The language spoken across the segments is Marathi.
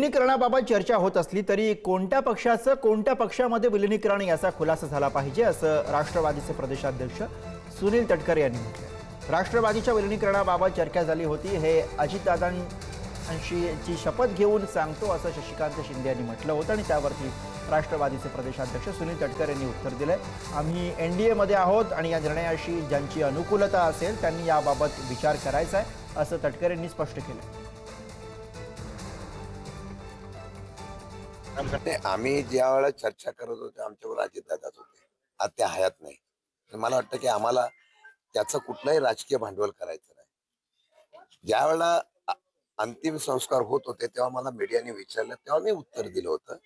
विलिनीकरणाबाबत चर्चा होत असली तरी कोणत्या पक्षाचं कोणत्या पक्षामध्ये विलिनीकरण याचा खुलासा झाला पाहिजे असं राष्ट्रवादीचे प्रदेशाध्यक्ष सुनील तटकरे यांनी म्हटलं। राष्ट्रवादीच्या विलिनीकरणाबाबत चर्चा झाली होती, हे अजितदादांची शपथ घेऊन सांगतो असं शशिकांत शिंदे यांनी म्हटलं होतं आणि त्यावरती राष्ट्रवादीचे प्रदेशाध्यक्ष सुनील तटकरे यांनी उत्तर दिलंय। आम्ही एनडीए मध्ये आहोत आणि या निर्णयाशी ज्यांची अनुकूलता असेल त्यांनी याबाबत विचार करायचा आहे असं तटकरे यांनी स्पष्ट केलं। आम्ही ज्या वेळेला चर्चा करत होतो आमच्यावर अजितदादाच होते, आज ते हयात नाही। मला वाटतं की आम्हाला त्याचं कुठलंही राजकीय भांडवल करायचं नाही। ज्या वेळेला अंतिम संस्कार होत होते तेव्हा मला मीडियाने विचारलं, तेव्हा मी उत्तर दिलं होतं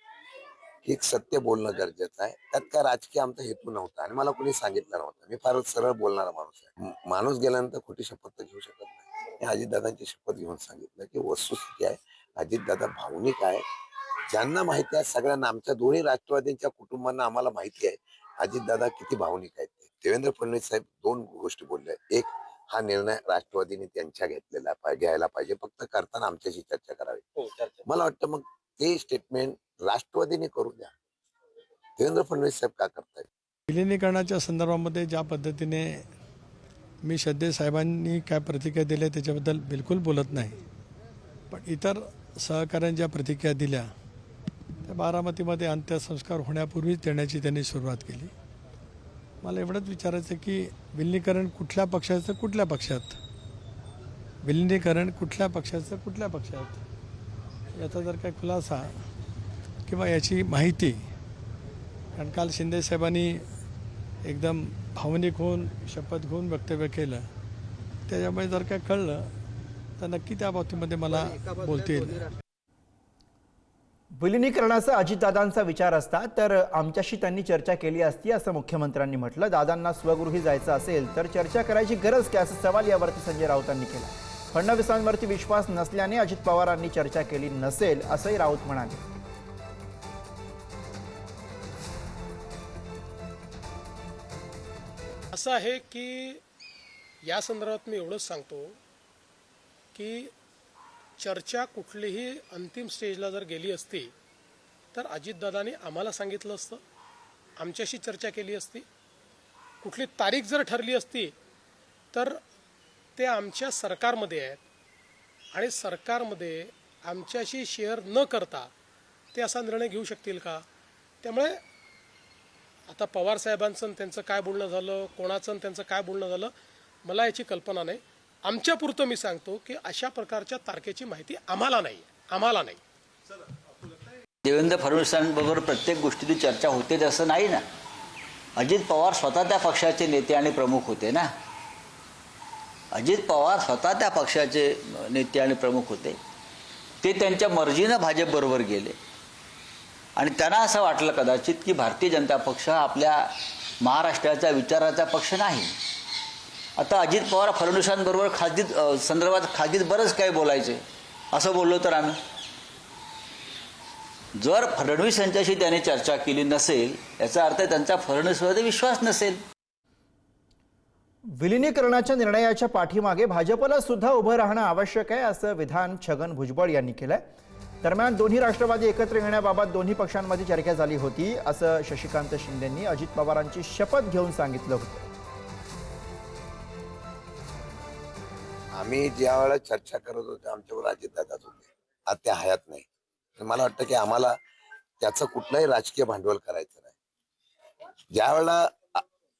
की सत्य बोलणं गरजेचं आहे, त्यात काय राजकीय आमचा हेतू नव्हता आणि मला कोणी सांगितलं नव्हतं। मी फारच सरळ बोलणारा माणूस आहे। माणूस गेल्यानंतर खोटी शपथ तर घेऊ शकत नाही। मी अजितदादांची शपथ घेऊन सांगितलं की वस्तुस्थिती आहे, अजितदादा भावनिक आहे। ज्यांना माहिती आहे सगळ्यांना, आमच्या दोन्ही राष्ट्रवादींच्या कुटुंबांना आम्हाला माहिती आहे अजितदादा किती भावनिक आहेत। देवेंद्र फडणवीस साहेब दोन गोष्टी बोलले, एक हा निर्णय राष्ट्रवादीने त्यांच्या घ्यायला पाहिजे, फक्त करताना आमच्याशी चर्चा करावी। मला वाटतं मग ते स्टेटमेंट राष्ट्रवादीने करू द्या, देवेंद्र फडणवीस साहेब का करतायत। विलिनीकरणाच्या संदर्भामध्ये ज्या पद्धतीने मी श्रद्धे साहेबांनी काय प्रतिक्रिया दिल्या त्याच्याबद्दल बिलकुल बोलत नाही, पण इतर सहकाऱ्यांच्या प्रतिक्रिया दिल्या त्या बारामतीमध्ये अंत्यसंस्कार होण्यापूर्वीच देण्याची त्यांनी सुरुवात केली। मला एवढंच विचारायचं की विलिनीकरण कुठल्या पक्षाचं कुठल्या पक्षात, विलिनीकरण कुठल्या पक्षाचं कुठल्या पक्षात याचा जर काही खुलासा किंवा याची माहिती, कारण काल शिंदे साहेबांनी एकदम भावनिक होऊन शपथ घेऊन वक्तव्य केलं, त्याच्यामुळे जर काय कळलं तर नक्की त्या बाबतीमध्ये मला बोलता येईल। विलिनीकरणाचा अजितदादांचा विचार असता तर आमच्याशी त्यांनी चर्चा केली असती असं मुख्यमंत्र्यांनी म्हटलं। दादांना स्वगृही जायचं असेल तर चर्चा करायची गरज काय असा सवाल यावरती संजय राऊतांनी केला। फडणवीसांवरती विश्वास नसल्याने अजित पवारांनी चर्चा केली नसेल असंही राऊत म्हणाले। असं आहे की या संदर्भात मी एवढंच सांगतो की चर्चा कुठलीही अंतिम स्टेजला जर गेली असती तर अजितदादांनी आम्हाला सांगितलं असतं, आमच्याशी चर्चा केली असती। कुठली तारीख जर ठरली असती तर ते आमच्या सरकारमध्ये आहेत आणि सरकारमध्ये आमच्याशी शेअर न करता ते असा निर्णय घेऊ शकतील का? त्यामुळे आता पवार साहेबांचं त्यांचं काय बोलणं झालं, कोणाचं त्यांचं काय बोलणं झालं मला याची कल्पना नाही। आमच्यापुरतं मी सांगतो की अशा प्रकारच्या तारखेची माहिती आम्हाला नाही। देवेंद्र फडणवीसांबरोबर प्रत्येक गोष्टीची चर्चा होते असं नाही ना। अजित पवार स्वतः त्या पक्षाचे नेते आणि प्रमुख होते ना। अजित पवार स्वतः त्या पक्षाचे नेते आणि प्रमुख होते, ते त्यांच्या मर्जीनं भाजपबरोबर गेले आणि त्यांना असं वाटलं कदाचित की भारतीय जनता पक्ष आपल्या महाराष्ट्राच्या विचाराचा पक्ष नाही। आता अजित पवार फडणवीसांबरोबर खासगीत बरंच काही बोलायचे असं बोललो तर आम्ही, जर फडणवीस यांच्याशी त्याने चर्चा केली नसेल याचा अर्थ त्यांचा फडणवीसवर विश्वास नसेल। विलिनीकरणाच्या निर्णयाच्या पाठीमागे भाजपला सुद्धा उभं राहणं आवश्यक आहे असं विधान छगन भुजबळ यांनी केलंय। दरम्यान दोन्ही राष्ट्रवादी एकत्र येण्याबाबत दोन्ही पक्षांमध्ये चर्चा झाली होती असं शशिकांत शिंदेंनी अजित पवारांची शपथ घेऊन सांगितलं होतं। आम्ही ज्या वेळेला चर्चा करत होतो आमच्यावर अजितदादाच होते, आज ते हयात नाही। मला वाटतं की आम्हाला त्याचं कुठलंही राजकीय भांडवल करायचं नाही। ज्या वेळेला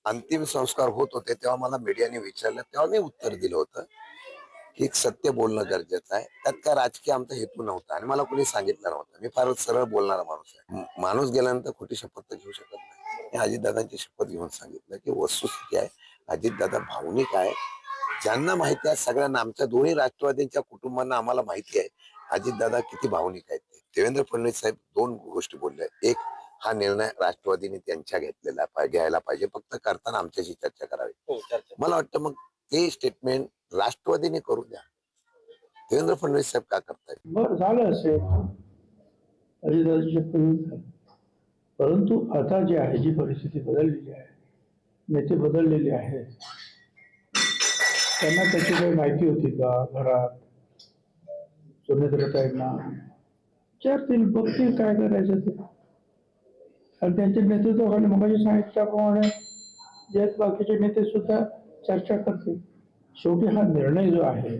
अंतिम संस्कार होत होते तेव्हा मला मीडियाने विचारलं, तेव्हा मी उत्तर दिलं होतं की सत्य बोलणं गरजेचं आहे, त्यात काय राजकीय आमचा हेतू नव्हता आणि मला कोणी सांगितलं नव्हतं। मी फारच सरळ बोलणारा माणूस आहे। माणूस गेल्यानंतर खोटी शपथ तर घेऊ शकत नाही। मी अजितदादांची शपथ घेऊन सांगितलं की वस्तुस्थिती आहे, अजितदादा भावनिक आहे। ज्यांना माहिती आहे सगळ्यांना, आमच्या दोन्ही राष्ट्रवादींच्या कुटुंबांना आम्हाला माहिती आहे अजितदादा किती भावनिक आहेत। देवेंद्र फडणवीस साहेब दोन गोष्टी बोलले, एक हा निर्णय राष्ट्रवादीने त्यांच्या घ्यायला पाहिजे, फक्त करताना आमच्याशी चर्चा करावी। मला वाटतं मग ते स्टेटमेंट राष्ट्रवादीने करू द्या, देवेंद्र फडणवीस साहेब का करतायत। बरं झालं असेल अजितदादांच्या, परंतु आता जी आहे, जी परिस्थिती बदललेली आहे, नेते बदललेले आहेत, त्यांना त्याची काही माहिती होती का? घरात सुनेत्रताईंना विचारतील, बघतील काय करायचं ते. आणि त्यांच्या नेतृत्वाखाली मगाशी सांगितल्याप्रमाणे जे बाकीचे नेते सुद्धा चर्चा करतील. शेवटी हा निर्णय जो आहे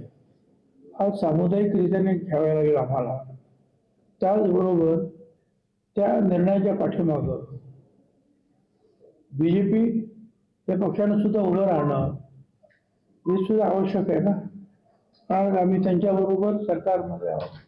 हा सामुदायिकरित्याने घ्यावा लागेल आम्हाला. त्याचबरोबर त्या निर्णयाच्या पाठीमागं BJP या पक्षानं सुद्धा उभं राहणं हे सुद्धा आवश्यक आहे ना. कारण आम्ही त्यांच्याबरोबर सरकारमध्ये आहोत.